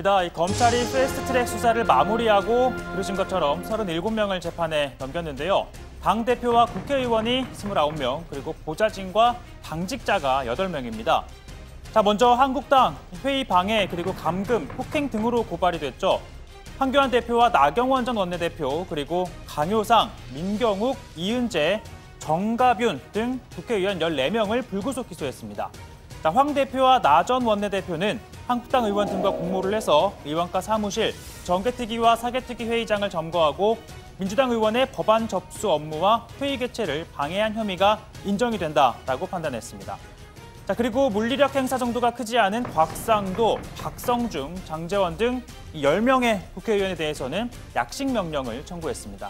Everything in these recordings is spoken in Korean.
이 검찰이 패스트트랙 수사를 마무리하고 들으신 것처럼 37명을 재판에 넘겼는데요. 당대표와 국회의원이 29명, 그리고 보좌진과 당직자가 8명입니다. 자, 먼저 한국당 회의 방해, 그리고 감금, 폭행 등으로 고발이 됐죠. 황교안 대표와 나경원 전 원내대표, 그리고 강효상, 민경욱, 이은재, 정가뷴 등 국회의원 14명을 불구속 기소했습니다. 자, 황 대표와 나 전 원내대표는 한국당 의원 등과 공모를 해서 의원과 사무실, 정개특위와 사개특위 회의장을 점거하고 민주당 의원의 법안 접수 업무와 회의 개최를 방해한 혐의가 인정이 된다라고 판단했습니다. 자, 그리고 물리력 행사 정도가 크지 않은 곽상도, 박성중, 장제원 등 10명의 국회의원에 대해서는 약식 명령을 청구했습니다.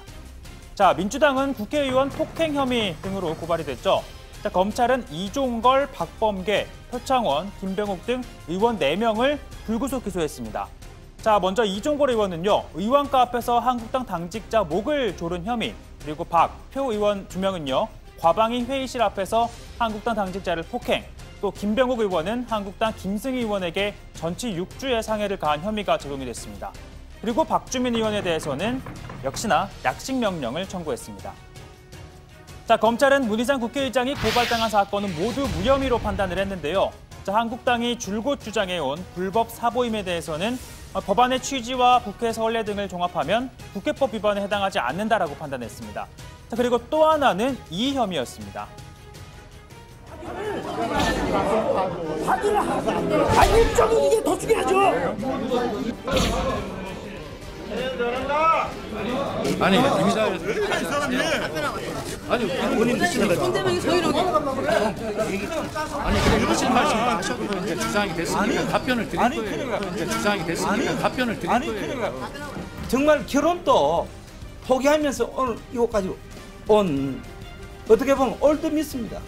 자, 민주당은 국회의원 폭행 혐의 등으로 고발이 됐죠. 자, 검찰은 이종걸, 박범계, 표창원, 김병욱 등 의원 4명을 불구속 기소했습니다. 자, 먼저 이종걸 의원은요, 의원가 앞에서 한국당 당직자 목을 조른 혐의, 그리고 박, 표 의원 2명은요, 과방위 회의실 앞에서 한국당 당직자를 폭행, 또 김병욱 의원은 한국당 김승희 의원에게 전치 6주의 상해를 가한 혐의가 적용이 됐습니다. 그리고 박주민 의원에 대해서는 역시나 약식 명령을 청구했습니다. 자, 검찰은 문희상 국회의장이 고발당한 사건은 모두 무혐의로 판단을 했는데요. 자, 한국당이 줄곧 주장해온 불법 사보임에 대해서는 법안의 취지와 국회 선례 등을 종합하면 국회법 위반에 해당하지 않는다라고 판단했습니다. 자, 그리고 또 하나는 이 혐의였습니다. 일정은 이게 더 중요하죠. 아니, 이미자 아니, 본인 됐습니까? 아니, 그래, 하실 말씀 다 하셔도 이제 주장이 됐으니까 답변을 드릴 거예요. 이제 주장이 됐으니까 답변을 드릴 거예요. 정말 결혼도 포기하면서 오늘 이것까지 온, 어떻게 보면 올드 믿습니다.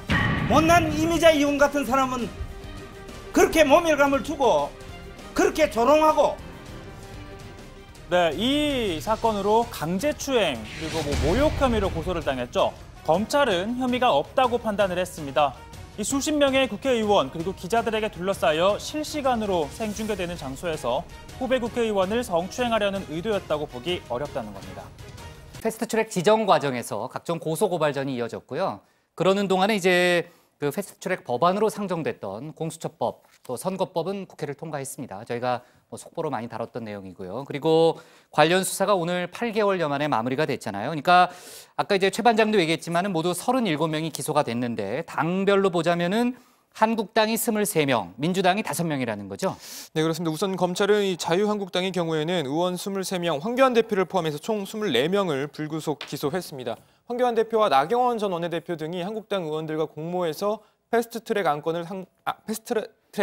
못난 이미자 의원 같은 사람은 그렇게 모멸감을 주고 그렇게 조롱하고. 네, 이 사건으로 강제추행 그리고 모욕 혐의로 고소를 당했죠. 검찰은 혐의가 없다고 판단을 했습니다. 이 수십 명의 국회의원 그리고 기자들에게 둘러싸여 실시간으로 생중계되는 장소에서 후배 국회의원을 성추행하려는 의도였다고 보기 어렵다는 겁니다. 패스트트랙 지정 과정에서 각종 고소고발전이 이어졌고요. 그러는 동안에 이제 그 패스트트랙 법안으로 상정됐던 공수처법, 또 선거법은 국회를 통과했습니다. 저희가 속보로 많이 다뤘던 내용이고요. 그리고 관련 수사가 오늘 8개월여 만에 마무리가 됐잖아요. 그러니까 아까 이제 최 반장도 얘기했지만은 모두 37명이 기소가 됐는데 당별로 보자면은 한국당이 23명, 민주당이 5명이라는 거죠? 네, 그렇습니다. 우선 검찰은 이 자유한국당의 경우에는 의원 23명, 황교안 대표를 포함해서 총 24명을 불구속 기소했습니다. 황교안 대표와 나경원 전 원내대표 등이 한국당 의원들과 공모해서 패스트트랙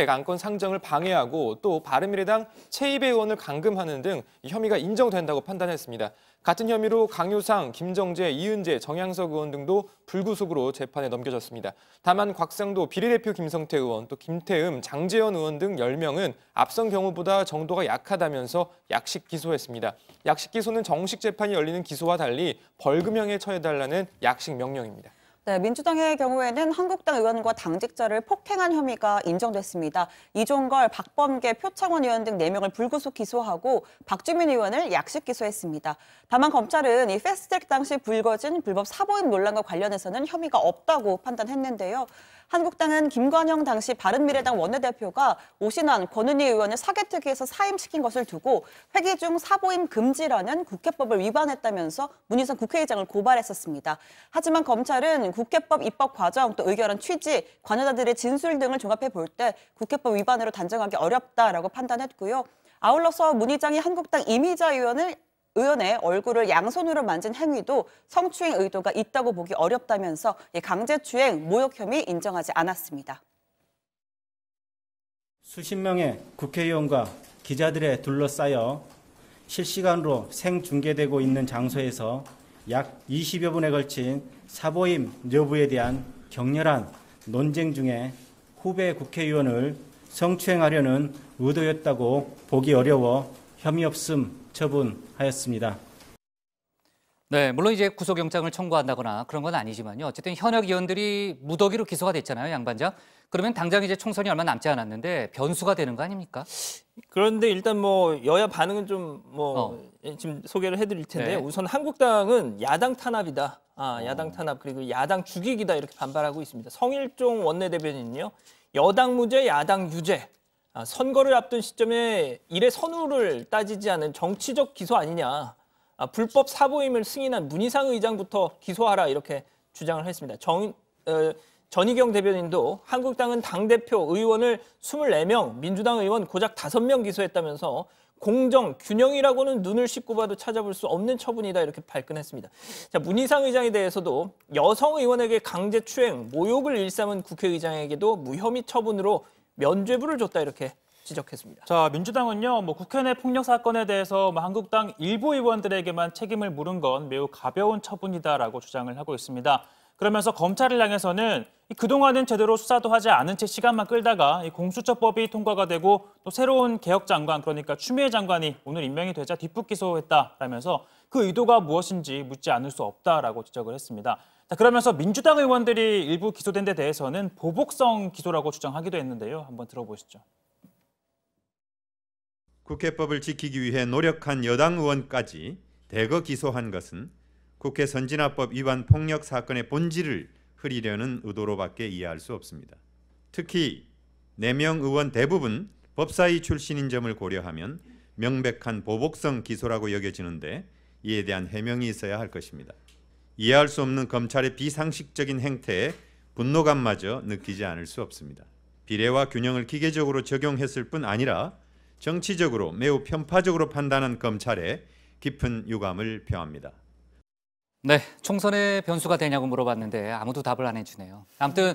안건 상정을 방해하고 또 바른미래당 최이배 의원을 감금하는 등 혐의가 인정된다고 판단했습니다. 같은 혐의로 강효상, 김정재, 이은재, 정양석 의원 등도 불구속으로 재판에 넘겨졌습니다. 다만 곽상도, 비례대표 김성태 의원, 또 김태흠, 장제원 의원 등 10명은 앞선 경우보다 정도가 약하다면서 약식 기소했습니다. 약식 기소는 정식 재판이 열리는 기소와 달리 벌금형에 처해달라는 약식 명령입니다. 네, 민주당의 경우에는 한국당 의원과 당직자를 폭행한 혐의가 인정됐습니다. 이종걸, 박범계, 표창원 의원 등 4명을 불구속 기소하고 박주민 의원을 약식 기소했습니다. 다만 검찰은 이 패스트트랙 당시 불거진 불법 사보임 논란과 관련해서는 혐의가 없다고 판단했는데요. 한국당은 김관영 당시 바른미래당 원내대표가 오신환, 권은희 의원을 사개특위에서 사임시킨 것을 두고 회기 중 사보임 금지라는 국회법을 위반했다면서 문희상 국회의장을 고발했었습니다. 하지만 검찰은 국회법 입법 과정, 또 의결안 취지, 관여자들의 진술 등을 종합해 볼 때 국회법 위반으로 단정하기 어렵다라고 판단했고요. 아울러서 문 의장이 한국당 이미자 의원의 얼굴을 양손으로 만진 행위도 성추행 의도가 있다고 보기 어렵다면서 강제추행, 모욕 혐의 인정하지 않았습니다. 수십 명의 국회의원과 기자들에 둘러싸여 실시간으로 생중계되고 있는 장소에서 약 20여 분에 걸친 사보임 여부에 대한 격렬한 논쟁 중에 후배 국회의원을 성추행하려는 의도였다고 보기 어려워 혐의 없음 처분하였습니다. 네, 물론 이제 구속영장을 청구한다거나 그런 건 아니지만요. 어쨌든 현역 의원들이 무더기로 기소가 됐잖아요, 양반장. 그러면 당장 이제 총선이 얼마 남지 않았는데 변수가 되는 거 아닙니까? 그런데 일단 뭐 여야 반응은 좀 지금 소개를 해드릴 텐데요. 네. 우선 한국당은 야당 탄압이다. 야당 탄압 그리고 야당 죽이기다 이렇게 반발하고 있습니다. 성일종 원내대변인은요. 여당 무죄, 야당 유죄. 선거를 앞둔 시점에 일의 선후를 따지지 않은 정치적 기소 아니냐. 불법 사보임을 승인한 문희상 의장부터 기소하라 이렇게 주장을 했습니다. 전희경 대변인도 한국당은 당대표 의원을 24명, 민주당 의원 고작 5명 기소했다면서 공정, 균형이라고는 눈을 씻고 봐도 찾아볼 수 없는 처분이다 이렇게 발끈했습니다. 자, 문희상 의장에 대해서도 여성 의원에게 강제 추행, 모욕을 일삼은 국회의장에게도 무혐의 처분으로 면죄부를 줬다 이렇게 지적했습니다. 자, 민주당은요, 국회 내 폭력 사건에 대해서 한국당 일부 의원들에게만 책임을 물은 건 매우 가벼운 처분이다라고 주장을 하고 있습니다. 그러면서 검찰을 향해서는 그동안은 제대로 수사도 하지 않은 채 시간만 끌다가 공수처법이 통과가 되고 또 새로운 개혁장관, 그러니까 추미애 장관이 오늘 임명이 되자 뒷북 기소했다라면서 그 의도가 무엇인지 묻지 않을 수 없다라고 지적을 했습니다. 자, 그러면서 민주당 의원들이 일부 기소된 데 대해서는 보복성 기소라고 주장하기도 했는데요. 한번 들어보시죠. 국회법을 지키기 위해 노력한 여당 의원까지 대거 기소한 것은 국회 선진화법 위반 폭력 사건의 본질을 흐리려는 의도로밖에 이해할 수 없습니다. 특히 4명 의원 대부분 법사위 출신인 점을 고려하면 명백한 보복성 기소라고 여겨지는데 이에 대한 해명이 있어야 할 것입니다. 이해할 수 없는 검찰의 비상식적인 행태에 분노감마저 느끼지 않을 수 없습니다. 비례와 균형을 기계적으로 적용했을 뿐 아니라 정치적으로 매우 편파적으로 판단한 검찰에 깊은 유감을 표합니다. 네, 총선의 변수가 되냐고 물어봤는데 아무도 답을 안 해주네요. 아무튼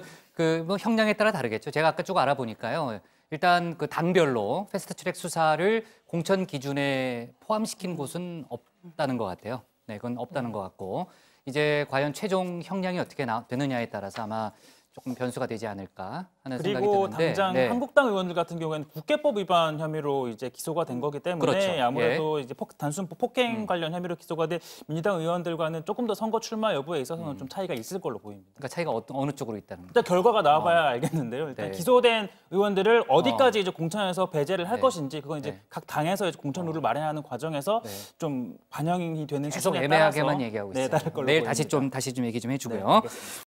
형량에 따라 다르겠죠. 제가 아까 쭉 알아보니까요. 일단 당별로 패스트트랙 수사를 공천 기준에 포함시킨 곳은 없다는 것 같아요. 네, 그건 없다는 것 같고 이제 과연 최종 형량이 어떻게 되느냐에 따라서 아마 조금 변수가 되지 않을까 하는 생각이 그리고 드는데 당장 한국당 의원들 같은 경우에는 국회법 위반 혐의로 이제 기소가 된 거기 때문에 그렇죠. 아무래도 이제 단순 폭행 관련 혐의로 기소가 된 민주당 의원들과는 조금 더 선거 출마 여부에 있어서는 좀 차이가 있을 걸로 보입니다. 그러니까 차이가 어느 쪽으로 있다는 거죠. 일단 결과가 나와봐야 알겠는데요. 일단 네. 기소된 의원들을 어디까지 이제 공천에서 배제를 할 네. 것인지 그건 이제 네. 각 당에서 이제 공천 룰을 마련하는 과정에서 네. 좀 반영이 되는 계속 수준에 애매하게만 따라서 얘기하고 네, 있어요. 다를 걸로 내일 보입니다. 다시 좀 얘기 좀 해주고요. 네, 알겠습니다.